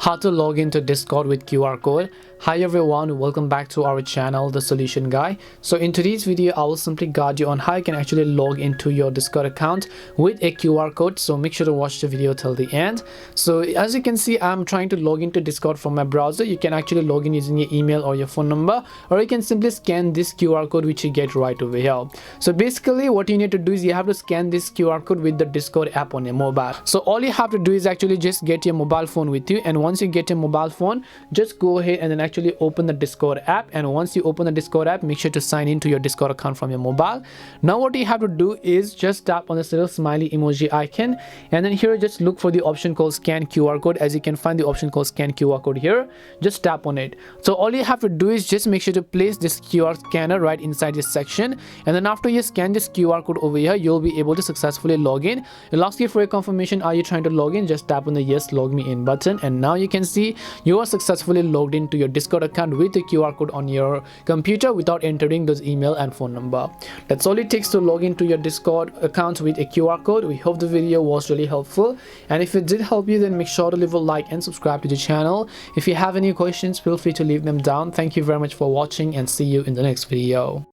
how to log into Discord with QR code. Hi everyone, welcome back to our channel, The Solution Guy. So in today's video, I will simply guide you on how you can actually log into your Discord account with a QR code. So make sure to watch the video till the end. So as you can see, I'm trying to log into Discord from my browser. You can actually log in using your email or your phone number, or you can simply scan this QR code which you get right over here. So basically what you need to do is you have to scan this QR code with the Discord app on your mobile. So all you have to do is actually just get your mobile phone with you, and once you get your mobile phone, just go ahead and then actually open the Discord app. And once you open the Discord app, make sure to sign into your Discord account from your mobile. Now what you have to do is just tap on this little smiley emoji icon, and then here just look for the option called scan QR code. As you can find the option called scan QR code here, just tap on it. So all you have to do is just make sure to place this QR scanner right inside this section, and then after you scan this QR code over here, you'll be able to successfully log in. It'll ask you for a confirmation. Are you trying to log in? Just tap on the yes log me in button, and now you can see you are successfully logged into your Discord account with the QR code on your computer without entering those email and phone number. That's all it takes to log into your Discord account with a QR code. We hope the video was really helpful, and if it did help you, then make sure to leave a like and subscribe to the channel. If you have any questions, feel free to leave them down. Thank you very much for watching, and see you in the next video.